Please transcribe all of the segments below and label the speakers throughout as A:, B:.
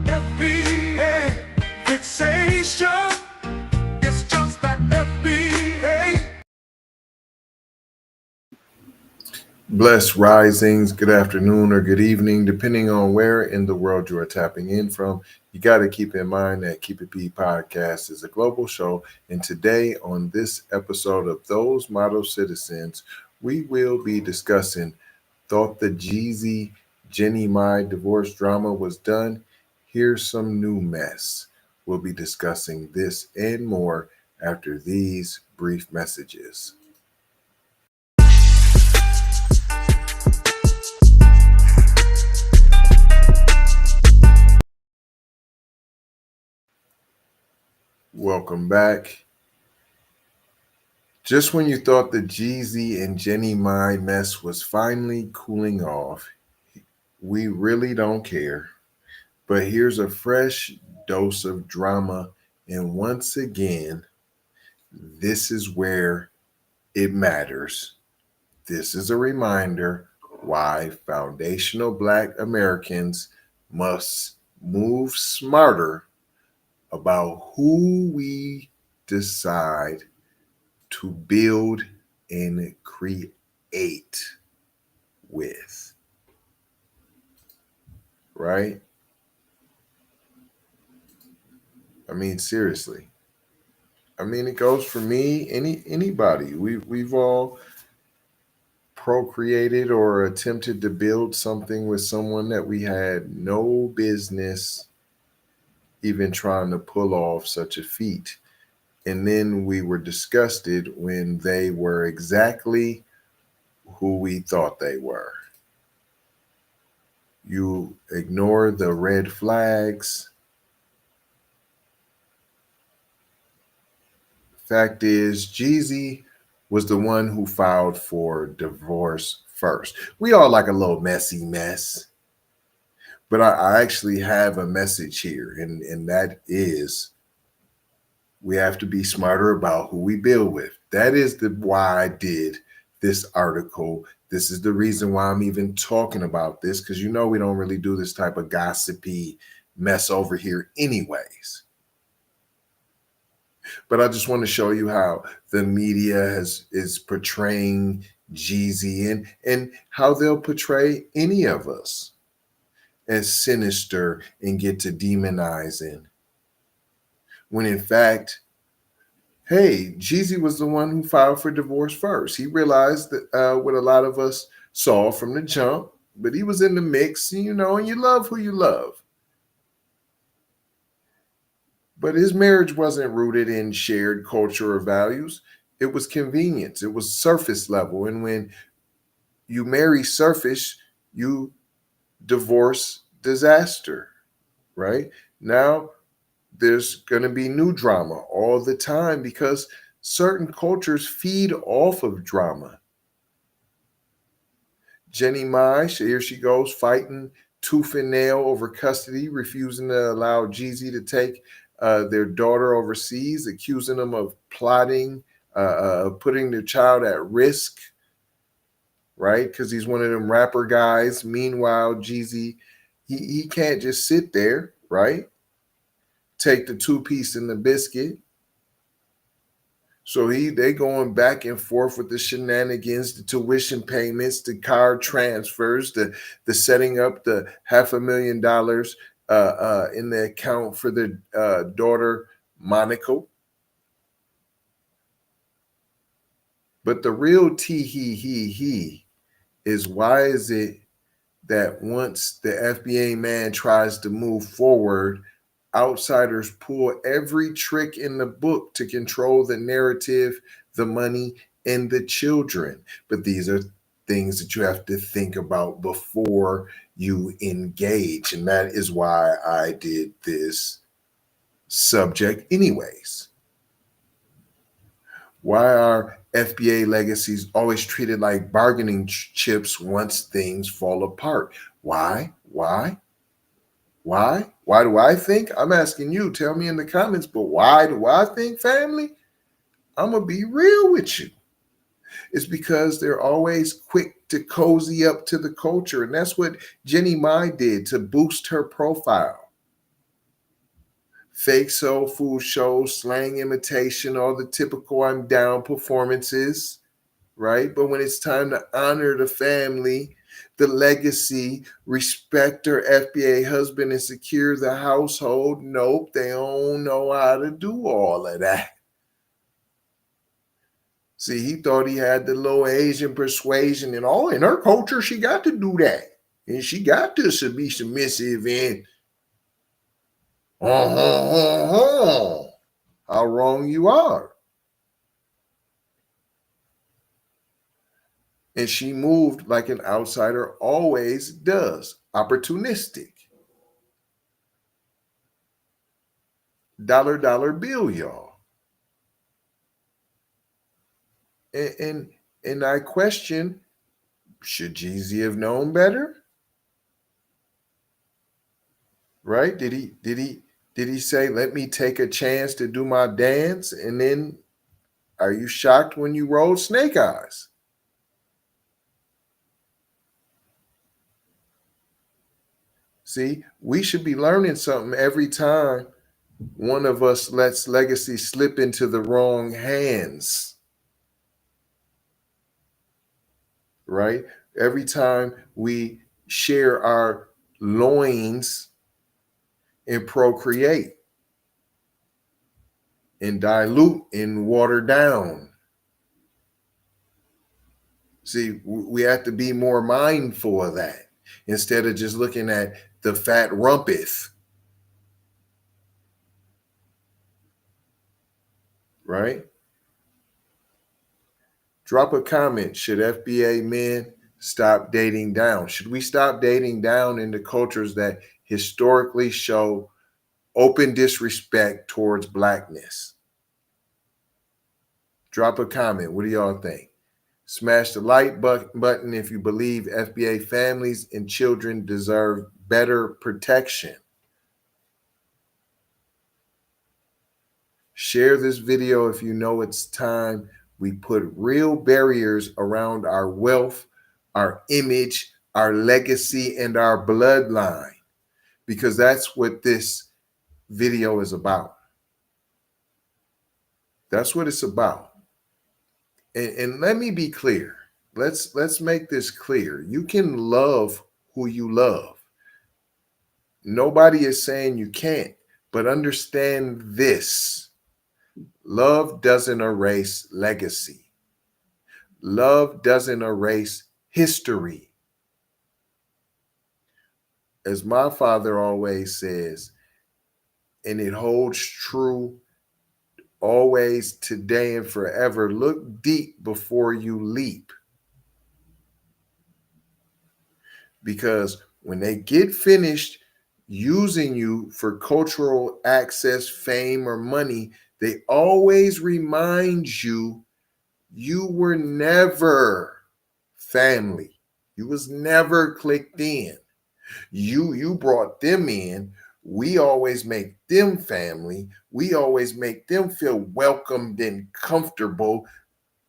A: FBA fixation. It's just that FBA.
B: Blessed risings, good afternoon or good evening, depending on where in the world you are tapping in from. You got to keep in mind that Keep It P podcast is a global show. And today, on this episode of Those Model Citizens, we will be discussing thought the Jeezy Jeannie Mai divorce drama was done. Here's some new mess. We'll be discussing this and more after these brief messages. Welcome back. Just when you thought the Jeezy and Jeannie Mai mess was finally cooling off, we really don't care. But here's a fresh dose of drama, and once again, this is where it matters. This is a reminder why foundational Black Americans must move smarter about who we decide to build and create with. Right? I mean, seriously. I mean, it goes for me, anybody. We've all procreated or attempted to build something with someone that we had no business even trying to pull off such a feat. And then we were disgusted when they were exactly who we thought they were. You ignore the red flags. Fact is, Jeezy was the one who filed for divorce first. We all like a little messy mess. But I actually have a message here, and that is we have to be smarter about who we build with. That is why I did this article. This is the reason why I'm even talking about this, because you know we don't really do this type of gossipy mess over here anyways. But I just want to show you how the media is portraying Jeezy and how they'll portray any of us as sinister and get to demonizing. When in fact, hey, Jeezy was the one who filed for divorce first. He realized that what a lot of us saw from the jump, but he was in the mix, and you love who you love. But his marriage wasn't rooted in shared culture or values. It was convenience. It was surface level. And when you marry surface, you divorce disaster, right? Now, there's going to be new drama all the time because certain cultures feed off of drama. Jeannie Mai, here she goes, fighting tooth and nail over custody, refusing to allow Jeezy to take their daughter overseas, accusing them of plotting, putting their child at risk, right? Because he's one of them rapper guys. Meanwhile, Jeezy, he can't just sit there, right? Take the two-piece and the biscuit. So they going back and forth with the shenanigans, the tuition payments, the card transfers, the setting up the $500,000 in the account for the daughter Monaco. But the real he is, why is it that once the FBA man tries to move forward, outsiders pull every trick in the book to control the narrative, the money, and the children? But these are things that you have to think about before you engage. And that is why I did this subject anyways. Why are FBA legacies always treated like bargaining chips once things fall apart? Why? Why do I think? I'm asking you. Tell me in the comments. But why do I think, family? I'm going to be real with you. It's because they're always quick to cozy up to the culture. And that's what Jeannie Mai did to boost her profile. fake soul food shows, slang imitation, all the typical I'm down performances, right? But when it's time to honor the family, the legacy, respect her FBA husband, and secure the household, nope, they don't know how to do all of that. See, he thought he had the little Asian persuasion and all. In her culture, she got to do that. And she got to be submissive and how wrong you are. And she moved like an outsider always does, opportunistic. Dollar bill, y'all. And I question, should Jeezy have known better? Right? Did he say, let me take a chance to do my dance? And then are you shocked when you rolled snake eyes? See, we should be learning something every time one of us lets legacy slip into the wrong hands, right? Every time we share our loins and procreate and dilute and water down. See, we have to be more mindful of that instead of just looking at the fat rumpus, right? Drop a comment. Should FBA men stop dating down? Should we stop dating down in the cultures that historically show open disrespect towards blackness? Drop a comment. What do y'all think? Smash the like button if you believe FBA families and children deserve better protection. Share this video if you know it's time we put real barriers around our wealth, our image, our legacy, and our bloodline, because that's what this video is about. That's what it's about. And let me be clear. Let's make this clear. You can love who you love. Nobody is saying you can't, but understand this. Love doesn't erase legacy. Love doesn't erase history. As my father always says, and it holds true always, today, and forever, look deep before you leap. Because when they get finished using you for cultural access, fame, or money, they always remind you you were never family. You was never clicked in. You brought them in. We always make them family. We always make them feel welcomed and comfortable.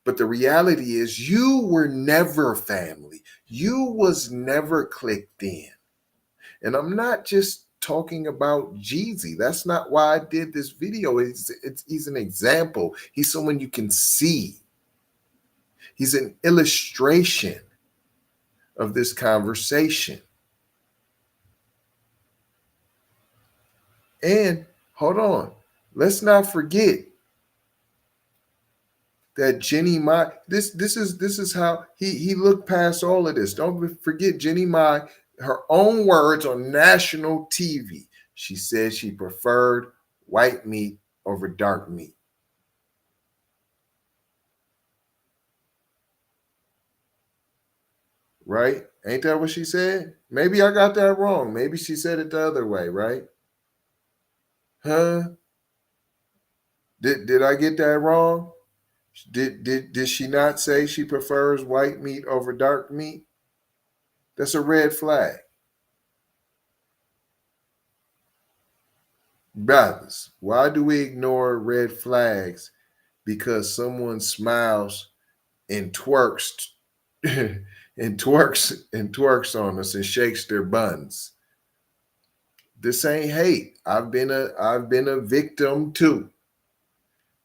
B: But the reality is you were never family. You was never clicked in. And I'm not just talking about Jeezy. That's not why I did this video. He's an example. He's someone you can see. He's an illustration of this conversation. And hold on, let's not forget that Jeannie Mai. This is how he looked past all of this. Don't forget Jeannie Mai, her own words on national TV. She said she preferred white meat over dark meat. Right? Ain't that what she said? Maybe I got that wrong. Maybe she said it the other way, right? Huh? Did I get that wrong? Did she not say she prefers white meat over dark meat? That's a red flag. Brothers, why do we ignore red flags because someone smiles and twerks and twerks on us and shakes their buns? This ain't hate. I've been a victim too.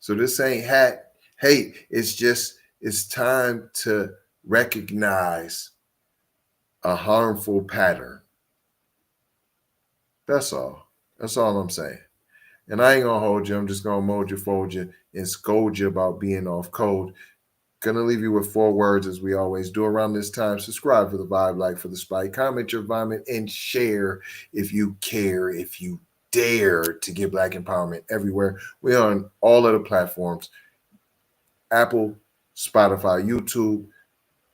B: So this ain't hate. It's just it's time to recognize a harmful pattern. That's all. That's all I'm saying. And I ain't gonna hold you. I'm just gonna mold you, fold you, and scold you about being off code. Gonna leave you with 4 words as we always do around this time. Subscribe for the vibe, like for the spike, comment your vomit, and share if you care, if you dare to get Black empowerment everywhere. We're on all of the platforms: Apple, Spotify, YouTube,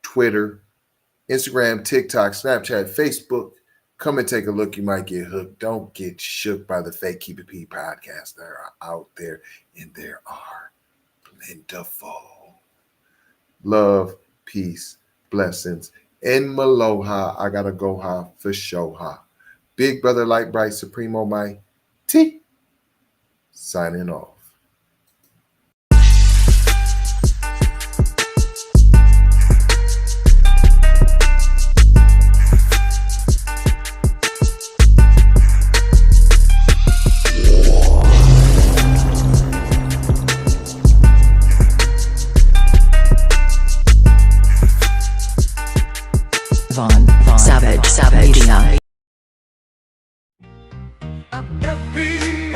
B: Twitter, Instagram, TikTok, Snapchat, Facebook. Come and take a look. You might get hooked. Don't get shook by the fake Keep It P podcasts that are out there, and there are plentiful. Love, peace, blessings, and maloha. I gotta go ha for show ha. Big brother, light bright, supremo, my T. Signing off.
C: Savage Media.
A: FBI.